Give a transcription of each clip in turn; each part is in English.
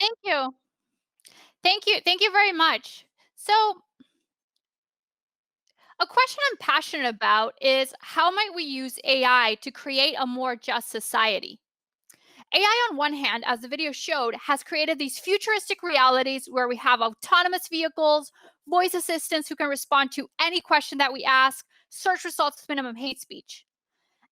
Thank you. Thank you. Thank you very much. So, a question I'm passionate about is how might we use AI to create a more just society? AI, on one hand, as the video showed, has created these futuristic realities where we have autonomous vehicles, voice assistants who can respond to any question that we ask, search results with minimum hate speech.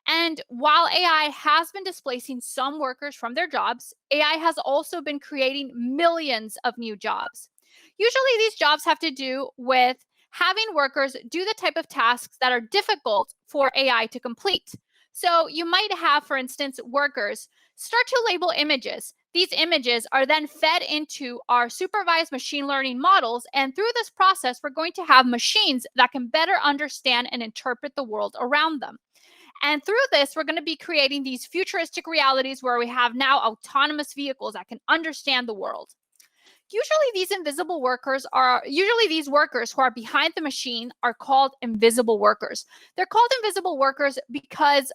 And while AI has been displacing some workers from their jobs, AI has also been creating millions of new jobs. Usually, these jobs have to do with having workers do the type of tasks that are difficult for AI to complete. So, you might have, for instance, workers start to label images. These images are then fed into our supervised machine learning models. And through this process, we're going to have machines that can better understand and interpret the world around them. And through this, we're going to be creating these futuristic realities where we have now autonomous vehicles that can understand the world. Usually these workers who are behind the machine are called invisible workers. They're called invisible workers because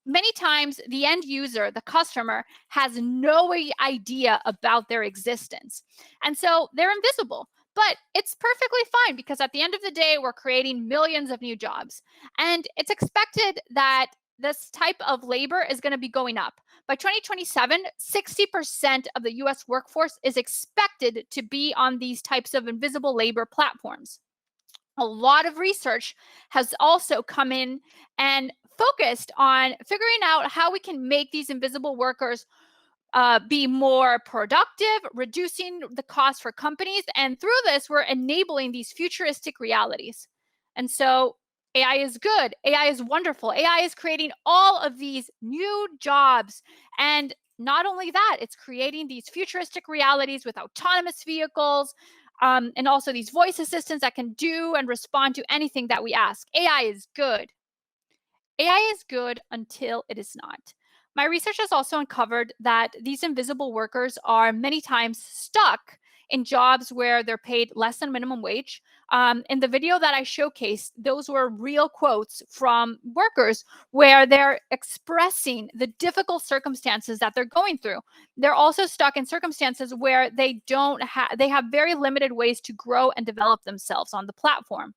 many times the end user, the customer, has no idea about their existence. And so they're invisible. But it's perfectly fine because at the end of the day, we're creating millions of new jobs. And it's expected that this type of labor is going to be going up. By 2027, 60% of the US workforce is expected to be on these types of invisible labor platforms. A lot of research has also come in and focused on figuring out how we can make these invisible workers be more productive, reducing the cost for companies. And through this, we're enabling these futuristic realities. And so AI is good. AI is wonderful. AI is creating all of these new jobs. And not only that, it's creating these futuristic realities with autonomous vehicles, and also these voice assistants that can do and respond to anything that we ask. AI is good. AI is good until it is not. My research has also uncovered that these invisible workers are many times stuck in jobs where they're paid less than minimum wage. In the video that I showcased, those were real quotes from workers where they're expressing the difficult circumstances that they're going through. They're also stuck in circumstances where they have very limited ways to grow and develop themselves on the platform.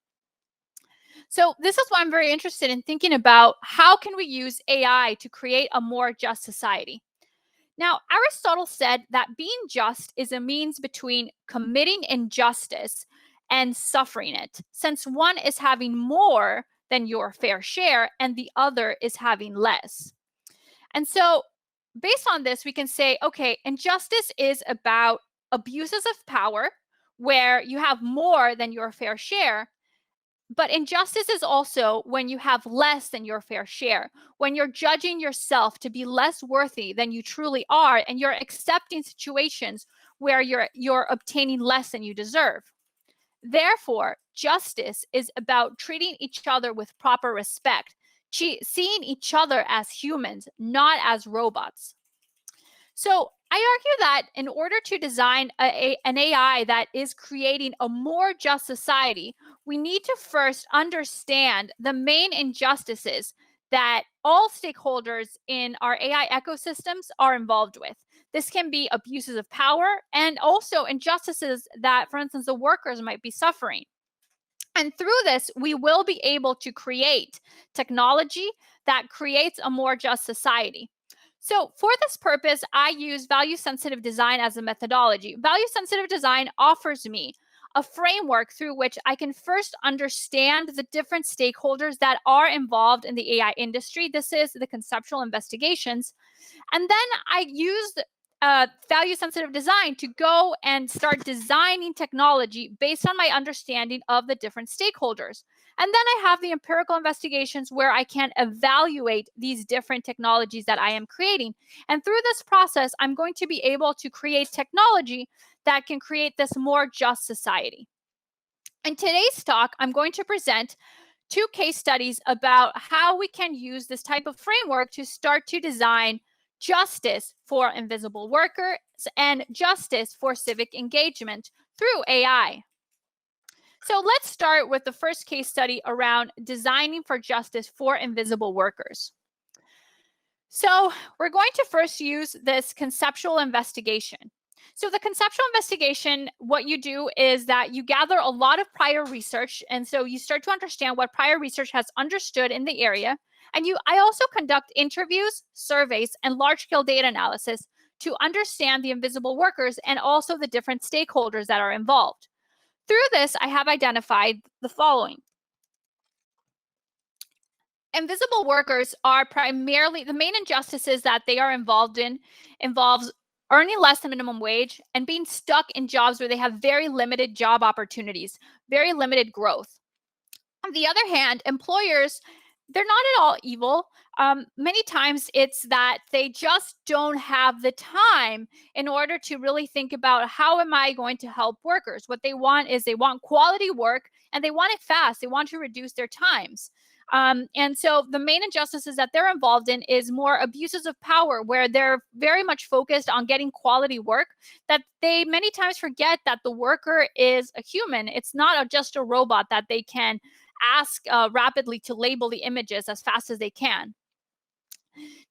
So this is why I'm very interested in thinking about how can we use AI to create a more just society. Now, Aristotle said that being just is a means between committing injustice and suffering it, since one is having more than your fair share and the other is having less. And so, based on this, we can say, okay, injustice is about abuses of power where you have more than your fair share, but injustice is also when you have less than your fair share, when you're judging yourself to be less worthy than you truly are, and you're accepting situations where you're obtaining less than you deserve. Therefore, justice is about treating each other with proper respect, seeing each other as humans, not as robots. So I argue that in order to design an AI that is creating a more just society, we need to first understand the main injustices that all stakeholders in our AI ecosystems are involved with. This can be abuses of power and also injustices that, for instance, the workers might be suffering. And through this, we will be able to create technology that creates a more just society. So, for this purpose, I use value sensitive design as a methodology. Value sensitive design offers me a framework through which I can first understand the different stakeholders that are involved in the AI industry. This is the conceptual investigations. And then I use value sensitive design to go and start designing technology based on my understanding of the different stakeholders. And then I have the empirical investigations where I can evaluate these different technologies that I am creating. And through this process, I'm going to be able to create technology that can create this more just society. In today's talk, I'm going to present two case studies about how we can use this type of framework to start to design justice for invisible workers and justice for civic engagement through AI. So let's start with the first case study around designing for justice for invisible workers. So we're going to first use this conceptual investigation. So the conceptual investigation, what you do is that you gather a lot of prior research, and so you start to understand what prior research has understood in the area. And I also conduct interviews, surveys, and large-scale data analysis to understand the invisible workers and also the different stakeholders that are involved. Through this, I have identified the following. Invisible workers are primarily the main injustices that they are involved in involves earning less than minimum wage and being stuck in jobs where they have very limited job opportunities, very limited growth. On the other hand, employers, they're not at all evil. Many times it's that they just don't have the time in order to really think about how am I going to help workers. What they want is they want quality work and they want it fast. They want to reduce their times. And so the main injustices that they're involved in is more abuses of power, where they're very much focused on getting quality work, that they many times forget that the worker is a human. It's not just a robot that they can ask rapidly to label the images as fast as they can.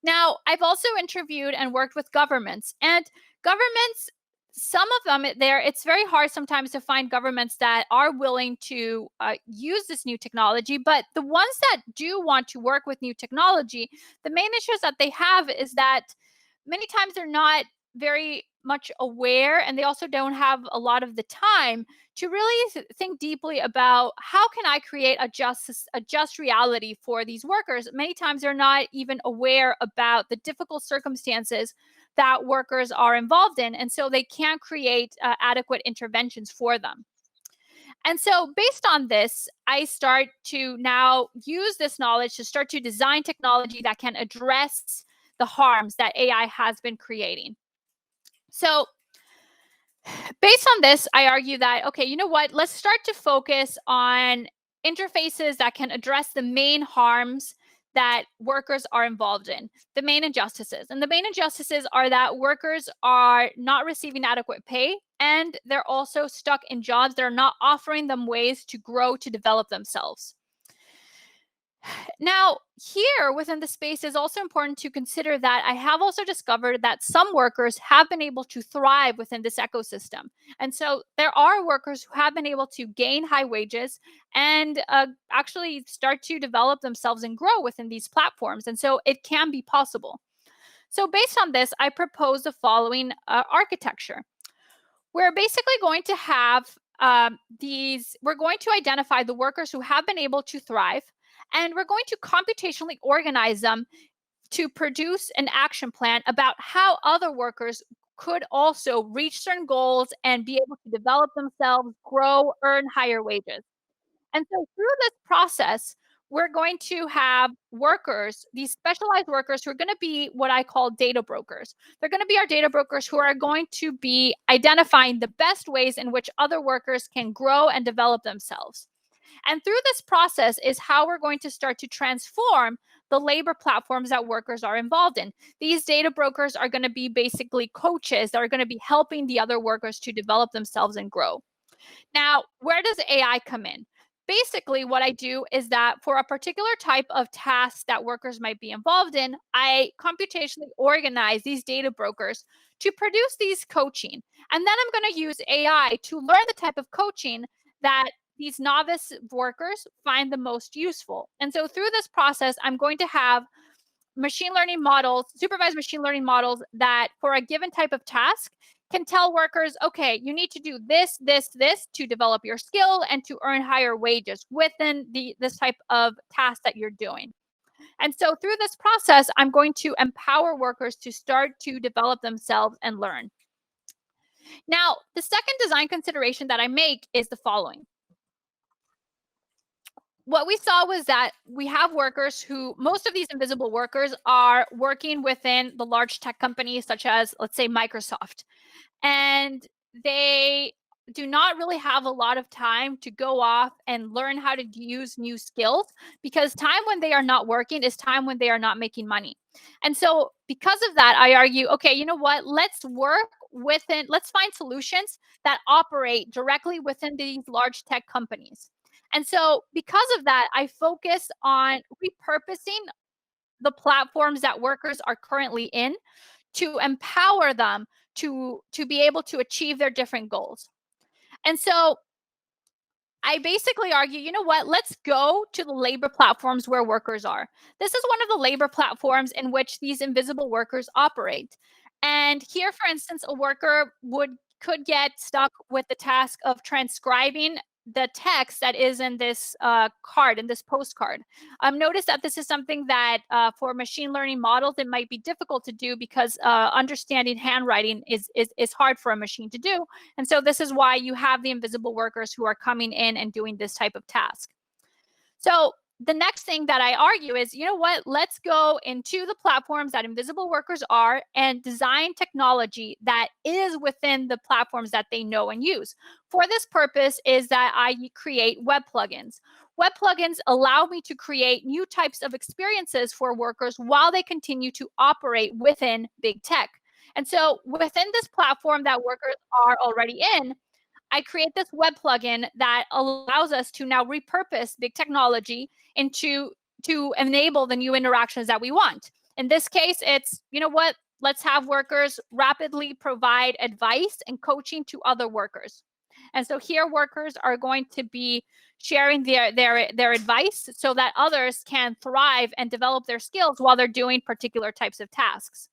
Now, I've also interviewed and worked with governments, and governments, some of them there, it's very hard sometimes to find governments that are willing to use this new technology. But the ones that do want to work with new technology, the main issues that they have is that many times they're not very much aware, and they also don't have a lot of the time to really think deeply about how can I create a just reality for these workers. Many times they're not even aware about the difficult circumstances that workers are involved in, and so they can't create adequate interventions for them. And so based on this, I start to now use this knowledge to start to design technology that can address the harms that AI has been creating. So based on this, I argue that, okay, you know what? Let's start to focus on interfaces that can address the main harms that workers are involved in, the main injustices. And the main injustices are that workers are not receiving adequate pay, and they're also stuck in jobs that are not offering them ways to grow, to develop themselves. Now, here within the space is also important to consider that I have also discovered that some workers have been able to thrive within this ecosystem. And so there are workers who have been able to gain high wages and actually start to develop themselves and grow within these platforms. And so it can be possible. So, based on this, I propose the following architecture. We're basically going to have we're going to identify the workers who have been able to thrive, and we're going to computationally organize them to produce an action plan about how other workers could also reach certain goals and be able to develop themselves, grow, earn higher wages. And so through this process, we're going to have workers, these specialized workers who are going to be what I call data brokers. They're going to be our data brokers who are going to be identifying the best ways in which other workers can grow and develop themselves. And through this process is how we're going to start to transform the labor platforms that workers are involved in. These data brokers are going to be basically coaches that are going to be helping the other workers to develop themselves and grow. Now, where does AI come in? Basically, what I do is that for a particular type of task that workers might be involved in, I computationally organize these data brokers to produce these coaching. And then I'm going to use AI to learn the type of coaching that these novice workers find the most useful. And so through this process, I'm going to have machine learning models, supervised machine learning models that for a given type of task can tell workers, okay, you need to do this, this, this to develop your skill and to earn higher wages within this type of task that you're doing. And so through this process, I'm going to empower workers to start to develop themselves and learn. Now, the second design consideration that I make is the following. What we saw was that we have workers who, most of these invisible workers are working within the large tech companies such as, let's say, Microsoft. And they do not really have a lot of time to go off and learn how to use new skills, because time when they are not working is time when they are not making money. And so because of that, I argue, okay, you know what? Let's find solutions that operate directly within these large tech companies. And so because of that, I focus on repurposing the platforms that workers are currently in to empower them to be able to achieve their different goals. And so I basically argue, you know what, let's go to the labor platforms where workers are. This is one of the labor platforms in which these invisible workers operate. And here, for instance, a worker could get stuck with the task of transcribing the text that is in this card, in this postcard. Notice that this is something that for machine learning models, it might be difficult to do because understanding handwriting is hard for a machine to do. And so this is why you have the invisible workers who are coming in and doing this type of task. So the next thing that I argue is, you know what, let's go into the platforms that invisible workers are and design technology that is within the platforms that they know and use. For this purpose is that I create web plugins. Web plugins allow me to create new types of experiences for workers while they continue to operate within big tech. And so within this platform that workers are already in, I create this web plugin that allows us to now repurpose big technology to enable the new interactions that we want. In this case, it's, you know what, let's have workers rapidly provide advice and coaching to other workers. And so here workers are going to be sharing their advice so that others can thrive and develop their skills while they're doing particular types of tasks.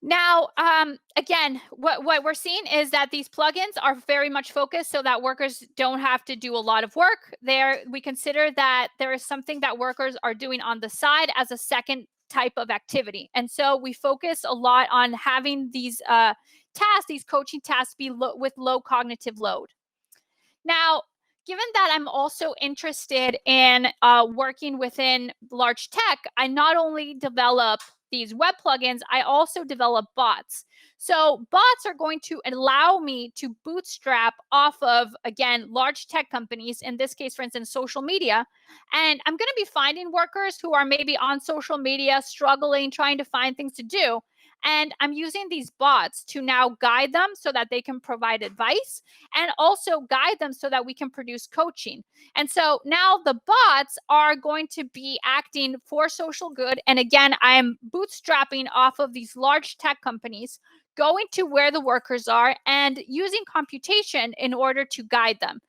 Now, again, what we're seeing is that these plugins are very much focused so that workers don't have to do a lot of work. We consider that there is something that workers are doing on the side as a second type of activity. And so we focus a lot on having these tasks, these coaching tasks, be with low cognitive load. Now, given that I'm also interested in working within large tech, I not only develop these web plugins, I also develop bots. So bots are going to allow me to bootstrap off of, again, large tech companies, in this case, for instance, social media. And I'm going to be finding workers who are maybe on social media, struggling, trying to find things to do. And I'm using these bots to now guide them so that they can provide advice and also guide them so that we can produce coaching. And so now the bots are going to be acting for social good. And again, I am bootstrapping off of these large tech companies, going to where the workers are and using computation in order to guide them.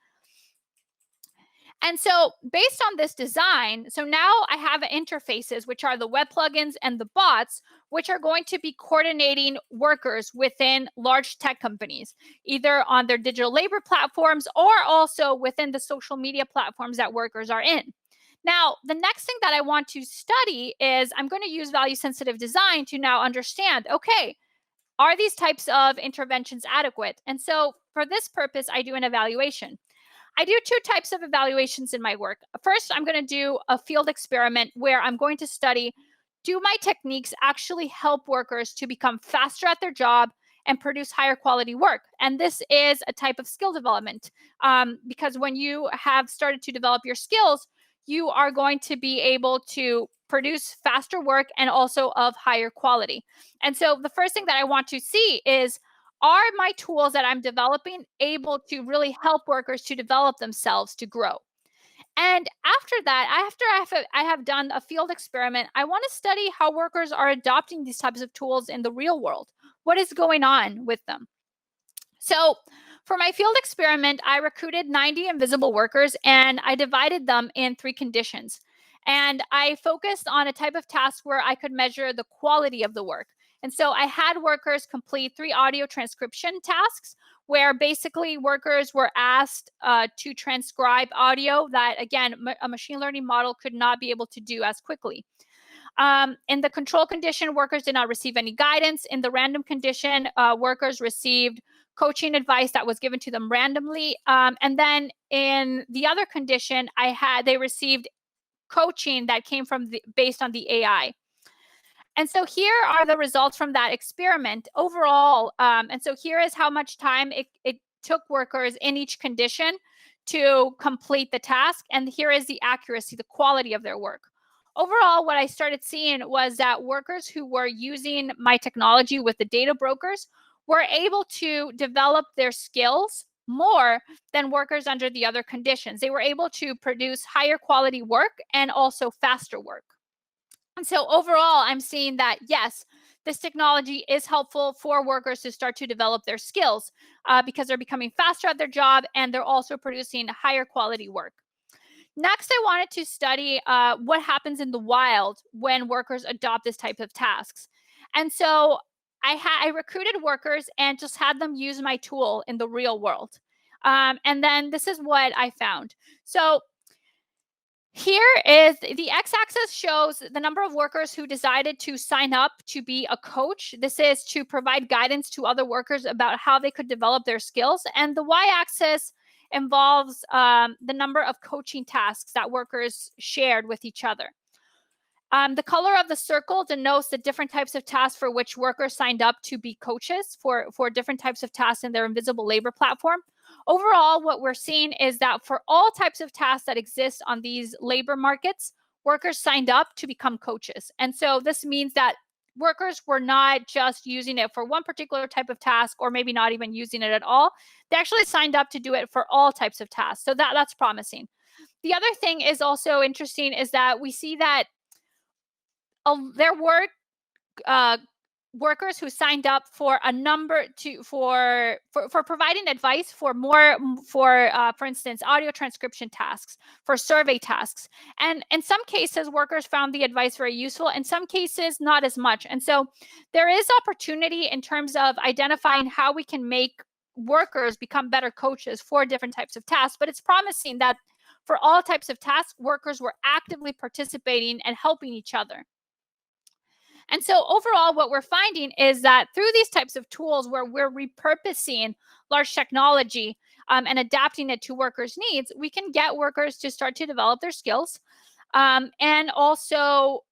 And so based on this design, so now I have interfaces, which are the web plugins and the bots, which are going to be coordinating workers within large tech companies, either on their digital labor platforms or also within the social media platforms that workers are in. Now, the next thing that I want to study is I'm going to use value sensitive design to now understand, okay, are these types of interventions adequate? And so for this purpose, I do an evaluation. I do two types of evaluations in my work. First, I'm going to do a field experiment where I'm going to study, do my techniques actually help workers to become faster at their job and produce higher quality work? And this is a type of skill development because when you have started to develop your skills, you are going to be able to produce faster work and also of higher quality. And so the first thing that I want to see is, are my tools that I'm developing able to really help workers to develop themselves to grow? And after that, after I have done a field experiment, I want to study how workers are adopting these types of tools in the real world. What is going on with them? So for my field experiment, I recruited 90 invisible workers and I divided them in 3 conditions. And I focused on a type of task where I could measure the quality of the work. And so I had workers complete 3 audio transcription tasks where basically workers were asked to transcribe audio that, again, a machine learning model could not be able to do as quickly. In the control condition, workers did not receive any guidance. In the random condition, workers received coaching advice that was given to them randomly. And then in the other condition, they received coaching that came from based on the AI. And so here are the results from that experiment overall. And so here is how much time it took workers in each condition to complete the task. And here is the accuracy, the quality of their work. Overall, what I started seeing was that workers who were using my technology with the data brokers were able to develop their skills more than workers under the other conditions. They were able to produce higher quality work and also faster work. And so overall, I'm seeing that, yes, this technology is helpful for workers to start to develop their skills because they're becoming faster at their job and they're also producing higher quality work. Next, I wanted to study what happens in the wild when workers adopt this type of tasks. And so I recruited workers and just had them use my tool in the real world. And then this is what I found. So here is the x-axis shows the number of workers who decided to sign up to be a coach. This is to provide guidance to other workers about how they could develop their skills. And the y-axis involves the number of coaching tasks that workers shared with each other. The color of the circle denotes the different types of tasks for which workers signed up to be coaches for different types of tasks in their invisible labor platform. Overall, what we're seeing is that for all types of tasks that exist on these labor markets, workers signed up to become coaches. And so this means that workers were not just using it for one particular type of task or maybe not even using it at all. They actually signed up to do it for all types of tasks. So that's promising. The other thing is also interesting is that we see that there were workers who signed up for a number for providing advice for more for instance audio transcription tasks, for survey tasks, and in some cases workers found the advice very useful, in some cases not as much. And so there is opportunity in terms of identifying how we can make workers become better coaches for different types of tasks, but it's promising that for all types of tasks workers were actively participating and helping each other. And so overall, what we're finding is that through these types of tools where we're repurposing large technology and adapting it to workers' needs, we can get workers to start to develop their skills and also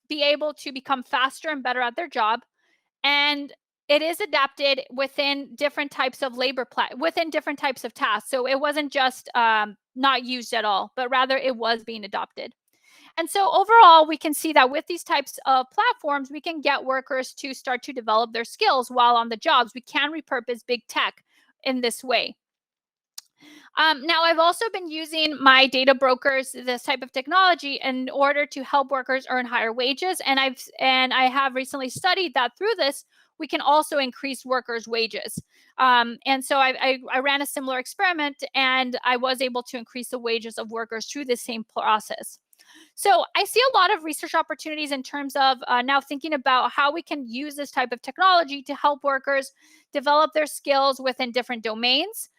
be able to become faster and better at their job. And it is adapted within different types of within different types of tasks. So it wasn't just not used at all, but rather it was being adopted. And so overall, we can see that with these types of platforms, we can get workers to start to develop their skills while on the jobs. We can repurpose big tech in this way. Now, I've also been using my data brokers, this type of technology, in order to help workers earn higher wages. And I have recently studied that through this, we can also increase workers' wages. And so I ran a similar experiment, and I was able to increase the wages of workers through the same process. So I see a lot of research opportunities in terms of now thinking about how we can use this type of technology to help workers develop their skills within different domains.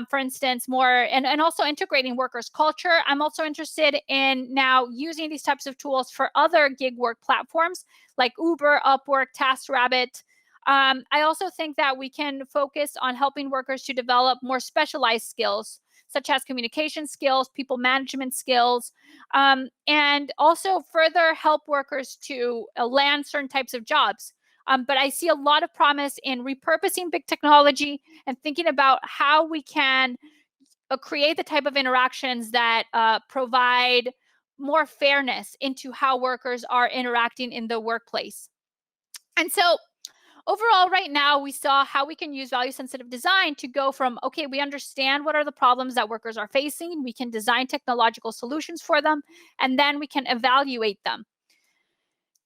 For instance, and also integrating workers' culture. I'm also interested in now using these types of tools for other gig work platforms like Uber, Upwork, TaskRabbit. I also think that we can focus on helping workers to develop more specialized skills, such as communication skills, people management skills, and also further help workers to land certain types of jobs. But I see a lot of promise in repurposing big technology and thinking about how we can create the type of interactions that provide more fairness into how workers are interacting in the workplace. And so overall, right now, we saw how we can use value-sensitive design to go from, okay, we understand what are the problems that workers are facing, we can design technological solutions for them, and then we can evaluate them.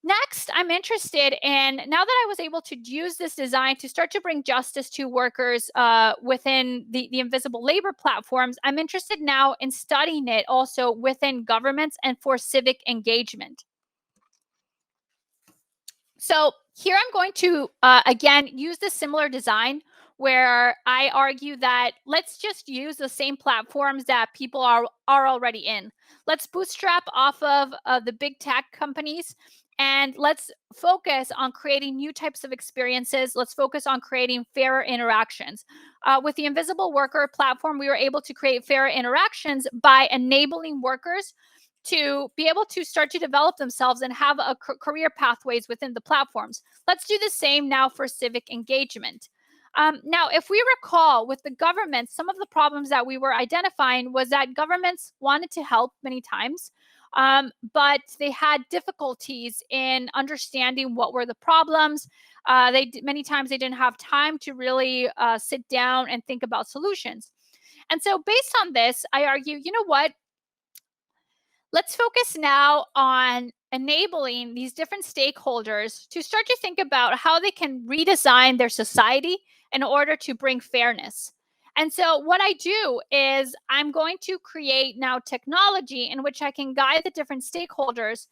Next, I'm interested in, now that I was able to use this design to start to bring justice to workers within the invisible labor platforms, I'm interested now in studying it also within governments and for civic engagement. So here I'm going to, again, use the similar design where I argue that let's just use the same platforms that people are already in. Let's bootstrap off of the big tech companies and let's focus on creating new types of experiences. Let's focus on creating fairer interactions. With the Invisible Worker platform, we were able to create fairer interactions by enabling workers to be able to start to develop themselves and have a career pathways within the platforms. Let's do the same now for civic engagement. Now, if we recall with the government, some of the problems that we were identifying was that governments wanted to help many times, but they had difficulties in understanding what were the problems. Many times they didn't have time to really sit down and think about solutions. And so based on this, I argue, you know what? Let's focus now on enabling these different stakeholders to start to think about how they can redesign their society in order to bring fairness. And so, what I do is I'm going to create now technology in which I can guide the different stakeholders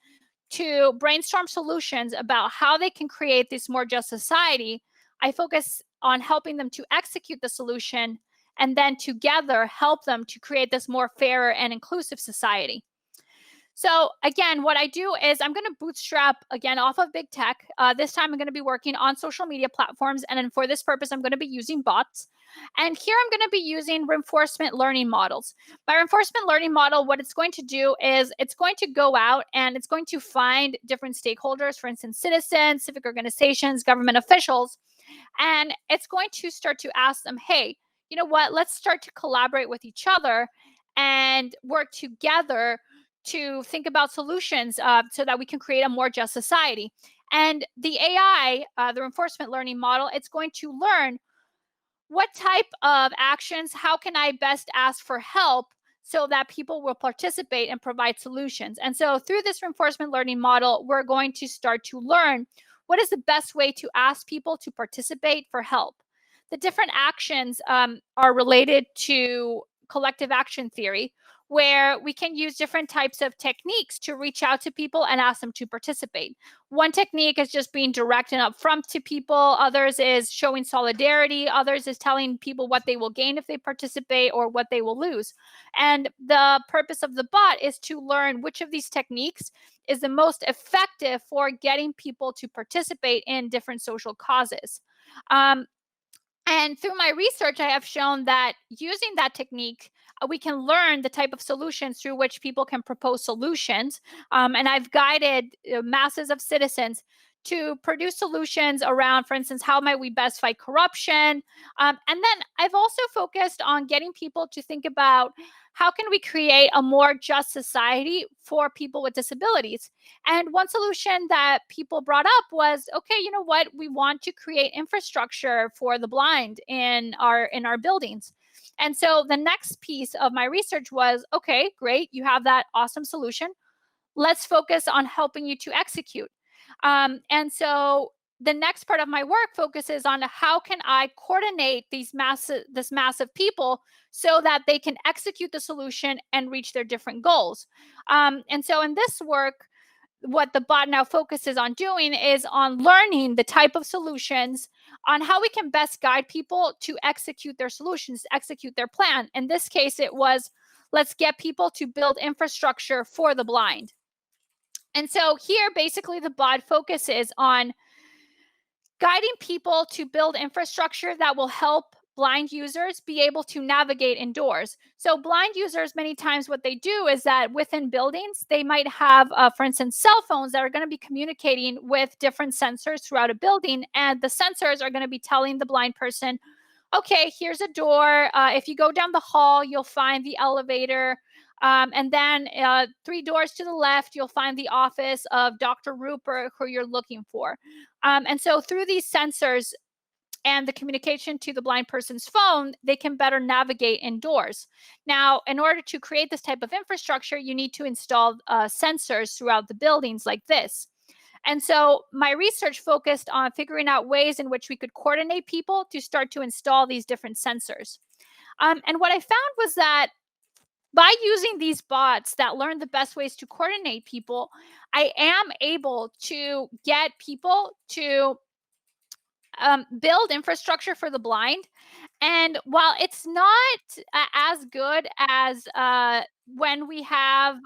to brainstorm solutions about how they can create this more just society. I focus on helping them to execute the solution and then together help them to create this more fairer and inclusive society. So again, what I do is I'm going to bootstrap again off of big tech. This time I'm going to be working on social media platforms. And then for this purpose, I'm going to be using bots. And here I'm going to be using reinforcement learning models. My reinforcement learning model, what it's going to do is it's going to go out and it's going to find different stakeholders, for instance, citizens, civic organizations, government officials. And it's going to start to ask them, hey, you know what? Let's start to collaborate with each other and work together to think about solutions so that we can create a more just society. And the AI, the reinforcement learning model, it's going to learn what type of actions, how can I best ask for help so that people will participate and provide solutions. And so through this reinforcement learning model, we're going to start to learn what is the best way to ask people to participate for help. The different actions are related to collective action theory, where we can use different types of techniques to reach out to people and ask them to participate. One technique is just being direct and upfront to people. Others is showing solidarity. Others is telling people what they will gain if they participate or what they will lose. And the purpose of the bot is to learn which of these techniques is the most effective for getting people to participate in different social causes. Um, and through my research, I have shown that using that technique, we can learn the type of solutions through which people can propose solutions. And I've guided masses of citizens to produce solutions around, for instance, how might we best fight corruption? And then I've also focused on getting people to think about how can we create a more just society for people with disabilities. And one solution that people brought up was, okay, you know what? We want to create infrastructure for the blind in our buildings. And so the next piece of my research was, okay, great, you have that awesome solution. Let's focus on helping you to execute. And so the next part of my work focuses on how can I coordinate this mass of people so that they can execute the solution and reach their different goals. And so in this work, what the bot now focuses on doing is on learning the type of solutions on how we can best guide people to execute their solutions, execute their plan. In this case, it was let's get people to build infrastructure for the blind. And so here, basically, the bot focuses on guiding people to build infrastructure that will help blind users be able to navigate indoors. So blind users, many times what they do is that within buildings, they might have, for instance, cell phones that are going to be communicating with different sensors throughout a building. And the sensors are going to be telling the blind person, okay, here's a door. If you go down the hall, you'll find the elevator. And then 3 doors to the left, you'll find the office of Dr. Rupert, who you're looking for. And so through these sensors and the communication to the blind person's phone, they can better navigate indoors. Now, in order to create this type of infrastructure, you need to install sensors throughout the buildings like this. And so my research focused on figuring out ways in which we could coordinate people to start to install these different sensors. And what I found was that by using these bots that learn the best ways to coordinate people, I am able to get people to build infrastructure for the blind. And while it's not as good as when we have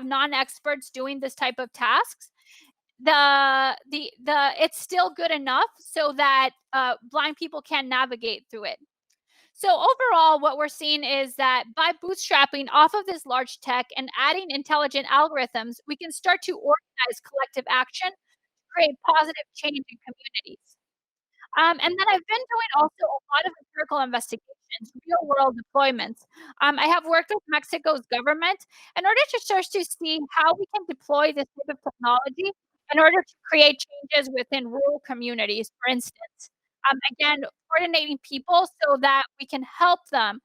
non-experts doing this type of tasks, the it's still good enough so that blind people can navigate through it. So overall, what we're seeing is that by bootstrapping off of this large tech and adding intelligent algorithms, we can start to organize collective action, create positive change in communities. And then I've been doing also a lot of empirical investigations, real world deployments. I have worked with Mexico's government in order to start to see how we can deploy this type of technology in order to create changes within rural communities, for instance. Again, coordinating people so that we can help them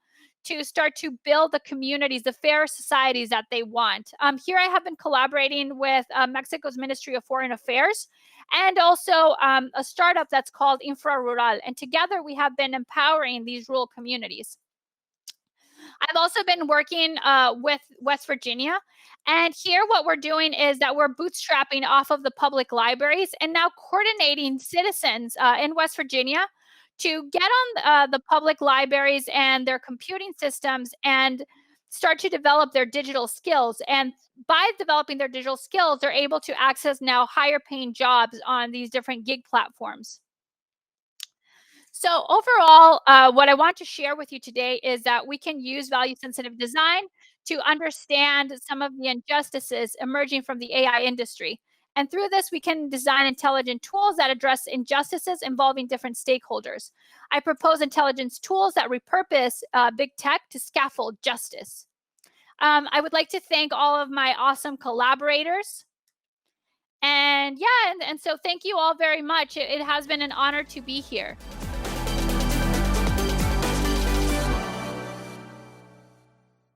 to start to build the communities, the fair societies that they want. Here I have been collaborating with Mexico's Ministry of Foreign Affairs and also a startup that's called Infra Rural. And together we have been empowering these rural communities. I've also been working with West Virginia. And here, what we're doing is that we're bootstrapping off of the public libraries and now coordinating citizens in West Virginia to get on the public libraries and their computing systems and start to develop their digital skills. And by developing their digital skills, they're able to access now higher paying jobs on these different gig platforms. So overall, what I want to share with you today is that we can use value-sensitive design to understand some of the injustices emerging from the AI industry. And through this, we can design intelligent tools that address injustices involving different stakeholders. I propose intelligence tools that repurpose big tech to scaffold justice. I would like to thank all of my awesome collaborators. And yeah, and so thank you all very much. It has been an honor to be here.